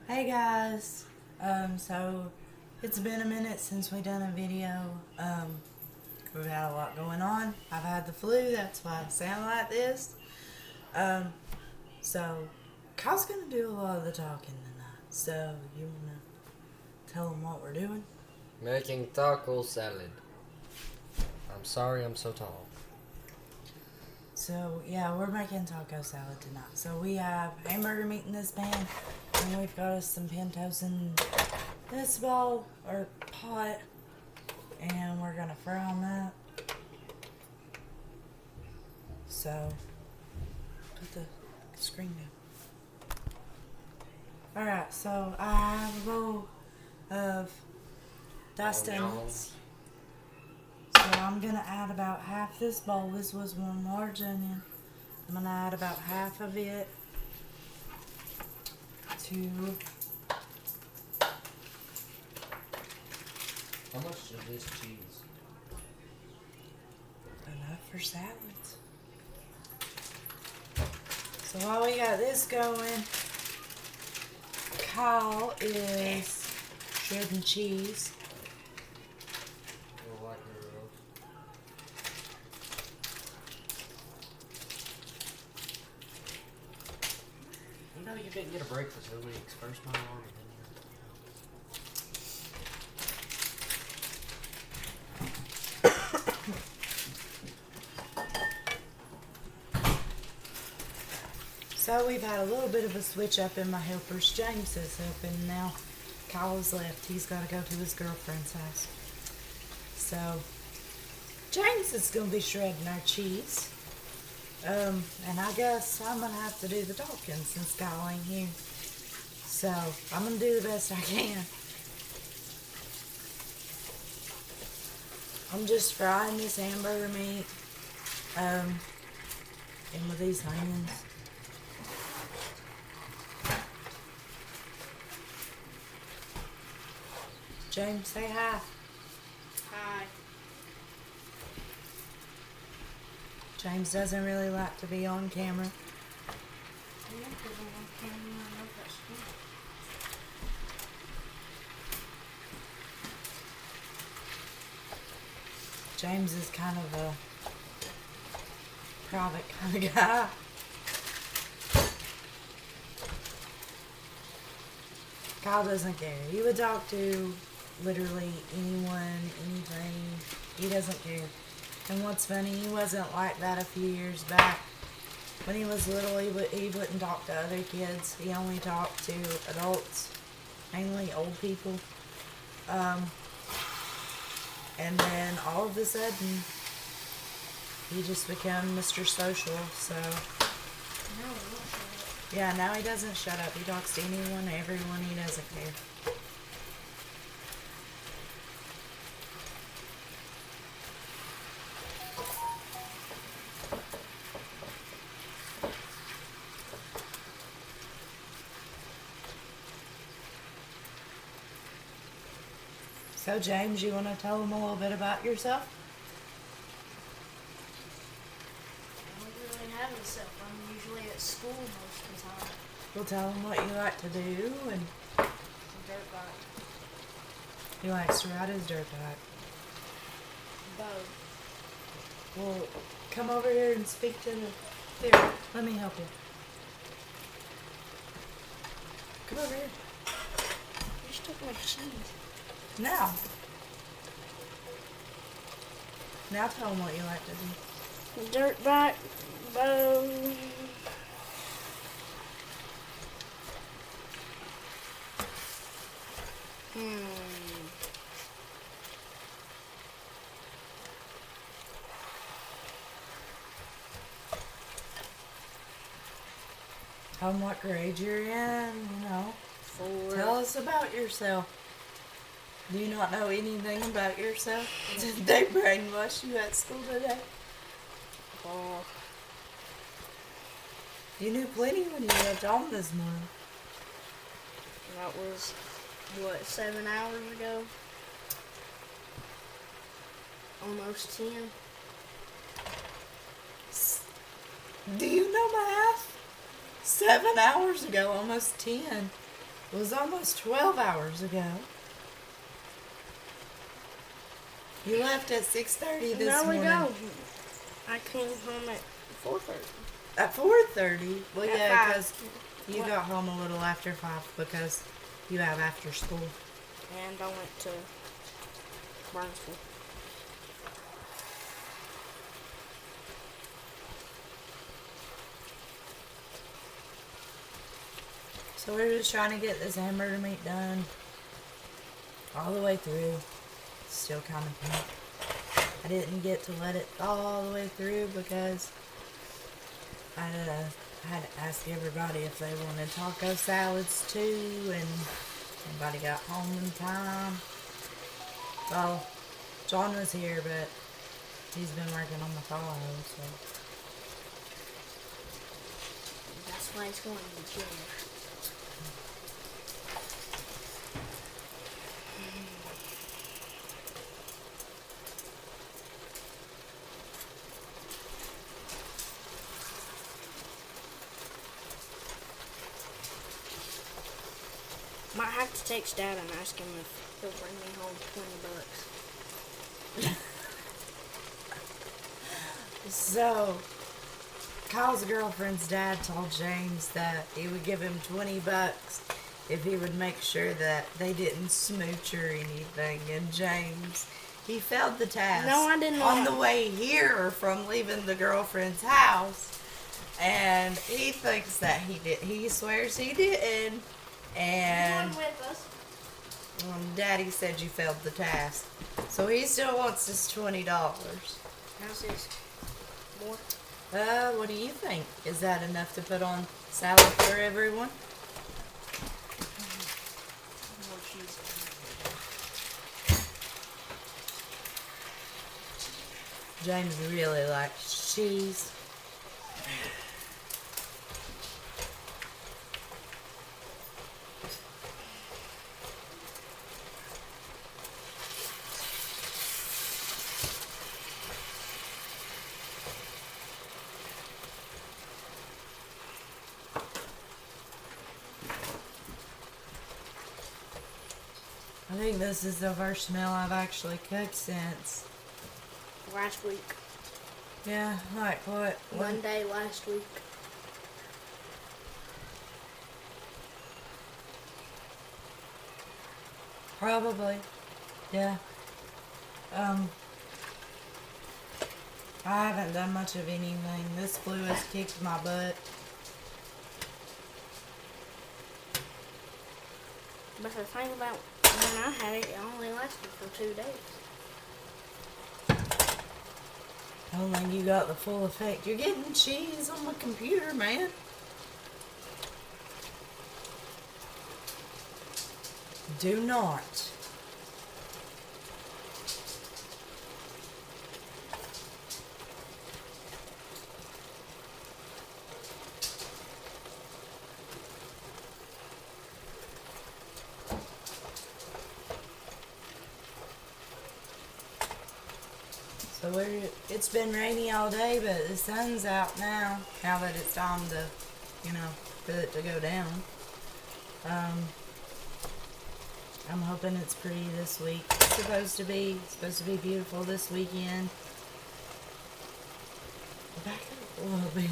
Hey guys, so it's been a minute since we done a video. We've had a lot going on. I've had the flu, that's why I sound like this. Um, so Kyle's gonna do a lot of the talking tonight. So you wanna tell him what we're doing? Making taco salad. I'm sorry I'm so tall. So yeah, we're making taco salad tonight. So we have hamburger meat in this pan, and we've got us some pintos in this bowl or pot, and we're gonna fry on that. So put the screen down. Alright, so I have a bowl of diced onions. So I'm gonna add about half this bowl. This was one large onion. I'm gonna add about half of it to How much is this cheese? enough for salads. So while we got this going, Kyle is shredding cheese. You like it, Rose? You know you didn't get a break for 2 weeks. First time on it. So we've had a little bit of a switch up in my helpers. James is helping now. Kyle's left. He's got to go to his girlfriend's house. So James is going to be shredding our cheese. And I guess I'm going to have to do the talking since Kyle ain't here. So I'm going to do the best I can. I'm just frying this hamburger meat in with these onions. James, say hi. Hi. James doesn't really like to be on camera. Yeah, because I'm on camera and I love that stuff. James is kind of a private kind of guy. Kyle doesn't care. He would talk to literally anyone, anything. He doesn't care. And what's funny, he wasn't like that a few years back. When he was little, he wouldn't talk to other kids. He only talked to adults, mainly old people. And then all of a sudden, he just became Mr. Social. So No, not yeah, now he doesn't shut up. He talks to anyone, everyone. He doesn't care. So James, you want to tell them a little bit about yourself? I don't really have a cell phone. I'm usually at school most of the time. We'll tell them what you like to do, and Some dirt bike. he likes to ride his dirt bike. Boat. Well, come over here and speak to the... Here, let me help you. Come over here. You just took my cheese. Now. Now tell them what you like to do. Dirt bike, boat. Tell them what grade you're in, you know. 4. Tell us about yourself. Do you not know anything about yourself? Did they brainwash you at school today? 4. You knew plenty when you left home this morning. That was, what, 7 hours ago? Almost 10. Do you know math? 7 hours ago, almost 10. It was almost 12 hours ago. You left at 6:30 this There we morning. go. I came home at 4:30. At 4:30? Well, At yeah, 5. because you What? got home a little after 5 because you have after school. And I went to Burnsville. So we're just trying to get this hamburger meat done all the way through. Still kind of pink. I didn't get to let it thaw all the way through because I had to ask everybody if they wanted taco salads too, and nobody got home in time. Well, John was here, but he's been working on the Tahoe, so. That's why it's going to the gym. Might have to text Dad and ask him if he'll bring me home $20. So, Kyle's girlfriend's dad told James that he would give him $20 if he would make sure that they didn't smooch or anything. And James, he failed the task. No, I didn't On know. the way here from leaving the girlfriend's house. And he thinks that he did. He swears he didn't. And with us. Daddy said you failed the task. So he still wants his $20. How's this? More? What do you think? Is that enough to put on salad for everyone? More cheese. James really likes cheese. I think this is the first meal I've actually cooked since. Last week. Yeah, like what? Monday last week. Probably. Yeah. I haven't done much of anything. This flu has kicked my butt. But the thing about when I had it, it only lasted for 2 days. I don't think you got the full effect. You're getting cheese on my computer, man. Do not. So it's been rainy all day, but the sun's out now. Now that it's time to, for it to go down. I'm hoping it's pretty this week. It's supposed to be beautiful this weekend. Back up a little bit.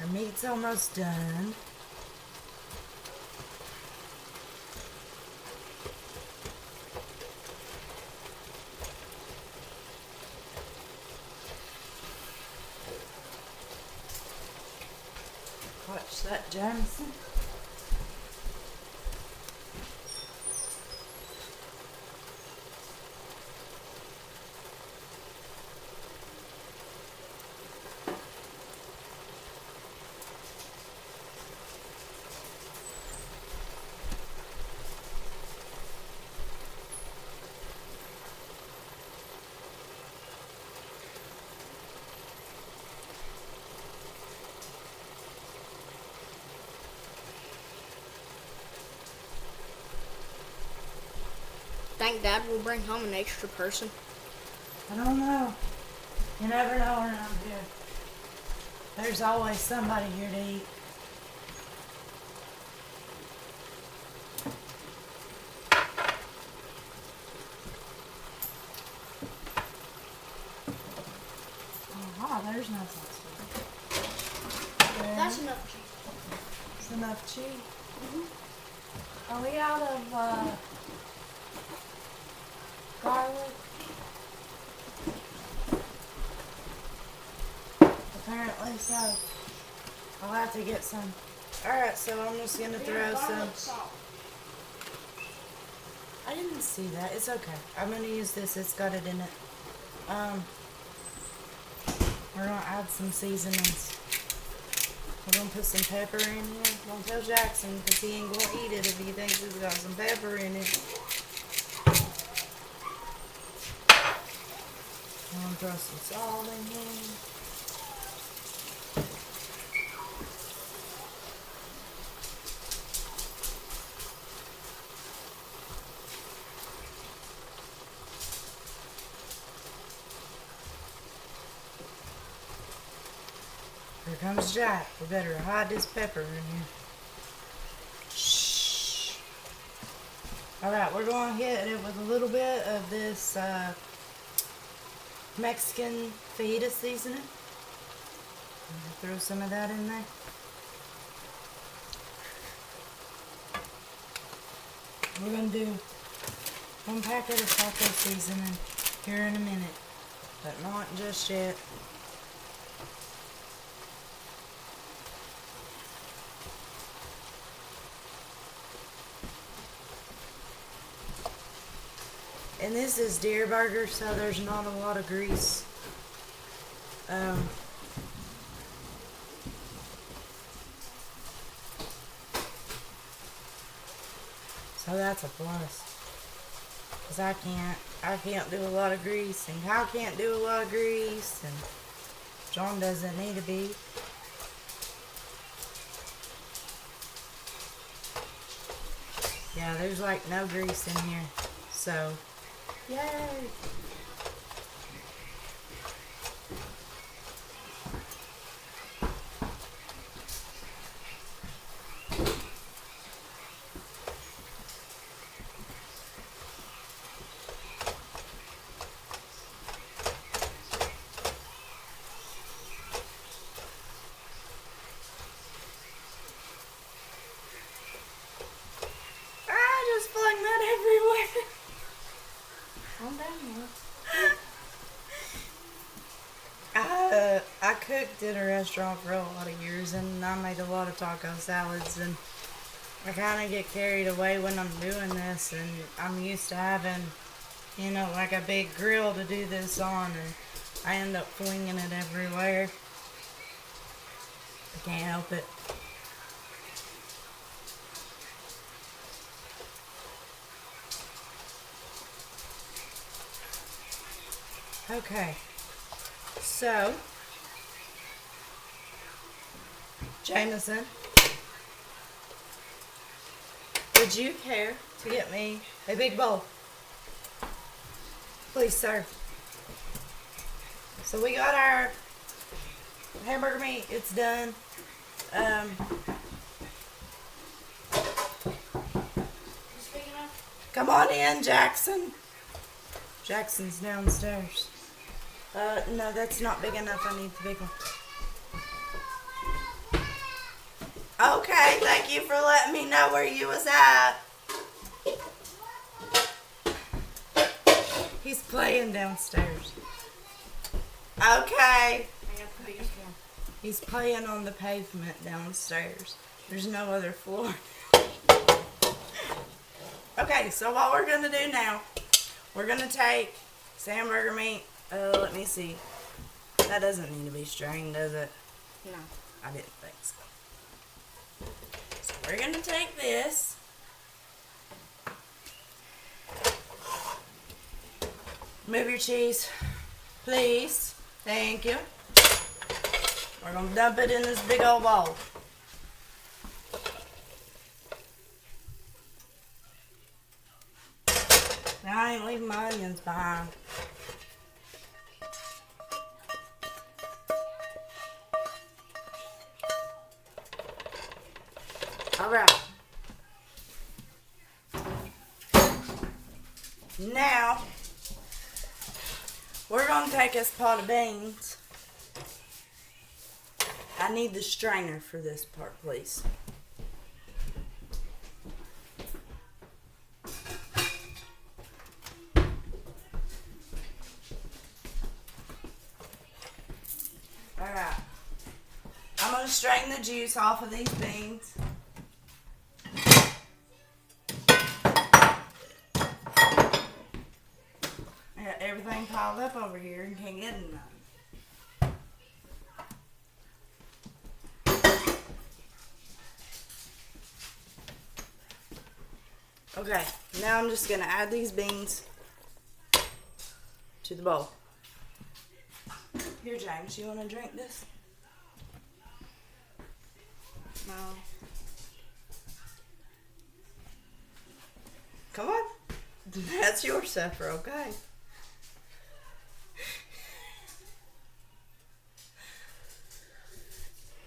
Our meat's almost done. Watch that, Jameson. Think Dad will bring home an extra person? I don't know. You never know around here. There's always somebody here to eat. Oh, wow, there's no sauce. That's enough cheese. It's enough cheese. Are we out of garlic? Apparently so. I'll have to get some. Alright, so I'm just gonna throw some. Garlic salt. I didn't see that. It's okay. I'm gonna use this. It's got it in it. We're gonna add some seasonings. We're gonna put some pepper in here. Don't tell Jackson because he ain't gonna eat it if he thinks it's got some pepper in it. I'm gonna throw some salt in here. Here comes Jack. We better hide this pepper in here. Shh. Alright, we're going to hit it with a little bit of this Mexican fajita seasoning. I'm gonna throw some of that in there. We're going to do 1 packet of taco seasoning here in a minute, but not just yet. And this is deer burger, so there's not a lot of grease. So that's a plus. Cause I can't do a lot of grease, and Kyle can't do a lot of grease, and John doesn't need to be. Yeah, there's like no grease in here, so yay! I just flung that everywhere. Calm down, Mom. I cooked in a restaurant for a lot of years, and I made a lot of taco salads, and I kind of get carried away when I'm doing this, and I'm used to having, you know, like a big grill to do this on, and I end up flinging it everywhere. I can't help it. Okay, so Jameson, would you care to get me a big bowl? Please, sir. So we got our hamburger meat. It's done. You speaking of? Come on in, Jackson. Jackson's downstairs. No, that's not big enough. I need the big one. Okay, thank you for letting me know where you was at. He's playing downstairs. Okay. I got the biggest one. He's playing on the pavement downstairs. There's no other floor. Okay, so what we're gonna do now, we're gonna take some hamburger meat. Let me see. That doesn't need to be strained, does it? No. I didn't think so. So we're gonna take this. Move your cheese, please. Thank you. We're gonna dump it in this big old bowl. Now I ain't leaving my onions behind. Alright. Now, we're going to take this pot of beans. I need the strainer for this part, please. Alright. I'm going to strain the juice off of these beans. I got everything piled up over here and can't get none. Okay, now I'm just going to add these beans to the bowl. Here, James, you want to drink this? No. Come on. That's your supper, okay?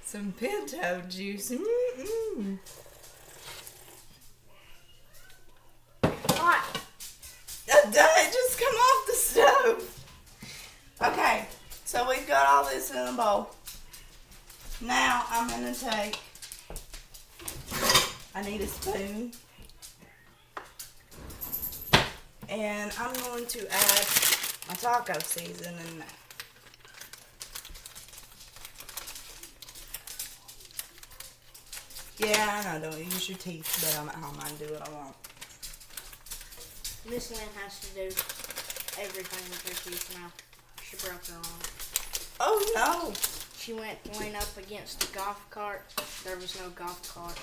Some pinto juice. Mm-mm. Hot. It just come off the stove. Okay, so we've got all this in a bowl. Now I'm going to take, I need a spoon. And I'm going to add my taco seasoning. Yeah, I know, don't use your teeth, but I'm at home, I can do what I want. Miss Lynn has to do everything with her teeth now. She broke her arm. Oh no! She went to lean up against the golf cart. There was no golf cart.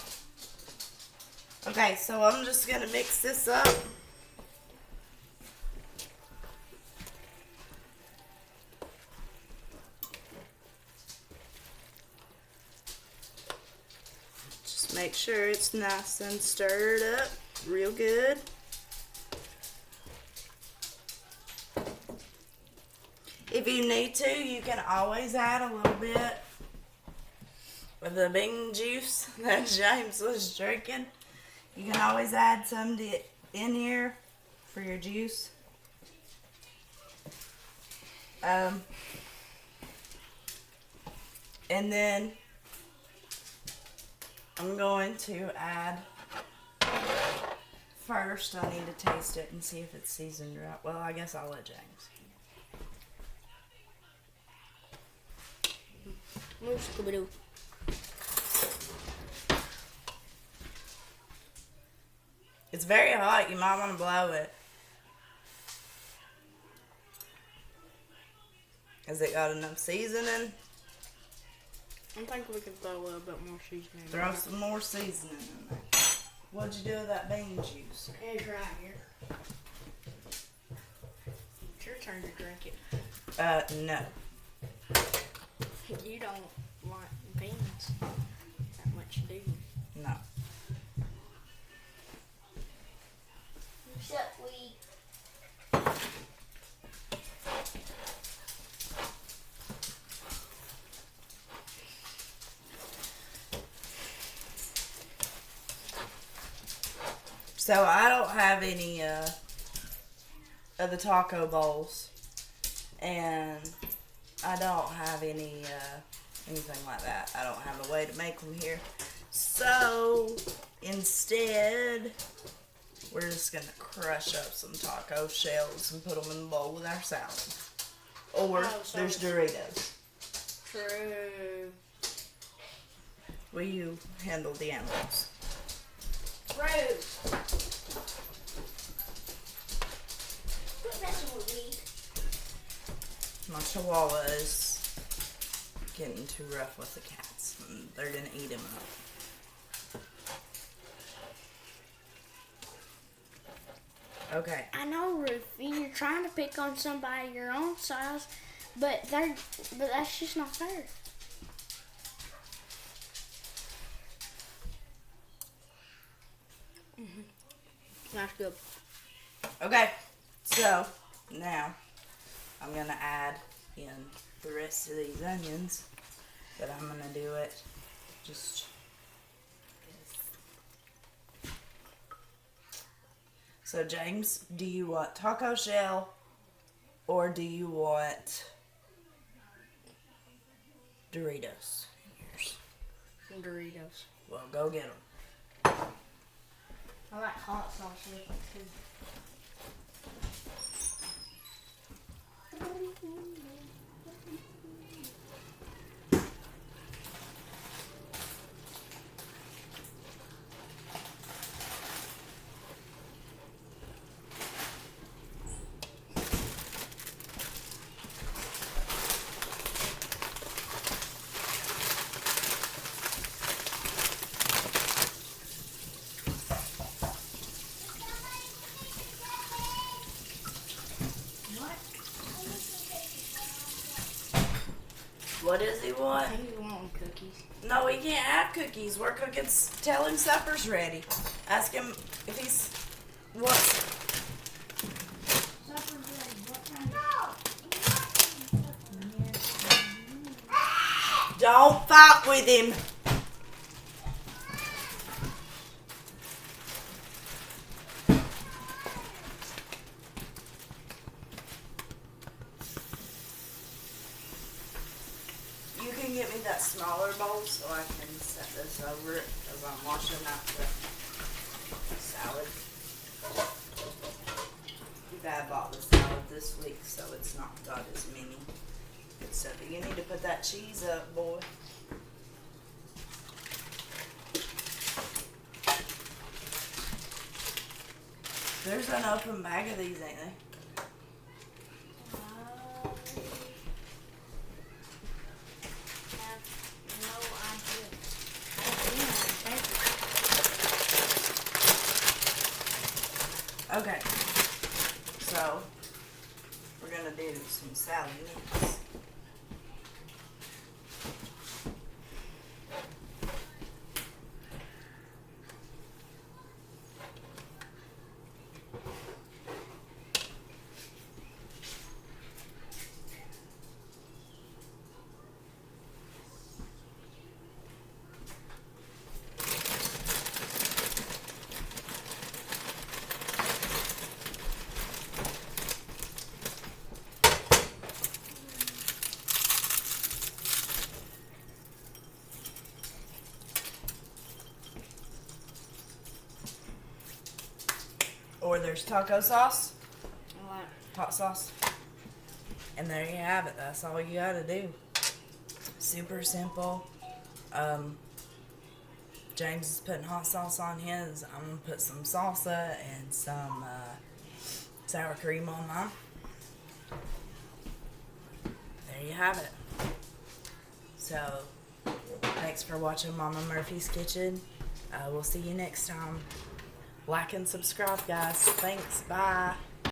Okay, so I'm just gonna mix this up. Just make sure it's nice and stirred up real good. If you need to, you can always add a little bit of the bean juice that James was drinking. You can always add some in here for your juice. And then I'm going to add, first I need to taste it and see if it's seasoned right. Well, I guess I'll let James. Move, Scooby-Doo. It's very hot. You might want to blow it. Has it got enough seasoning? I think we can throw a little bit more seasoning. Throw some more seasoning in there. What'd you do with that bean juice? It's right here. It's your turn to drink it. No. You don't like beans that much, do you? No. Except we. So I don't have any of the taco bowls, and I don't have any anything like that. I don't have a way to make them here. So instead, we're just gonna crush up some taco shells and put them in the bowl with our salad. Or there's Doritos. True. Will you handle the animals? True. Put that with me. My chihuahua is getting too rough with the cats. And they're gonna eat him up. Okay. I know, Ruthie, you're trying to pick on somebody your own size, but that's just not fair. That's good. Okay. So now I'm gonna add in the rest of these onions, but I'm gonna do it just So, James, do you want taco shell or do you want Doritos? Some Doritos. Well, go get them. I like hot sauce with it too. What does he want? I think you want cookies. No, he can't have cookies. We're cooking. Tell him supper's ready. Ask him if he's what. Supper's ready. What time? Don't fight with him. You can get me that smaller bowl so I can set this over it because I'm washing out the salad. Too bad I bought the salad this week so it's not got as many good stuff. You need to put that cheese up, boy. There's an open bag of these, ain't there? Okay, so we're gonna do some salad mix. Or there's taco sauce, hot sauce. And there you have it. That's all you gotta do. Super simple. James is putting hot sauce on his. I'm gonna put some salsa and some sour cream on mine. There you have it. So, thanks for watching Mama Murphy's Kitchen. We'll see you next time. Like and subscribe, guys. Thanks. Bye.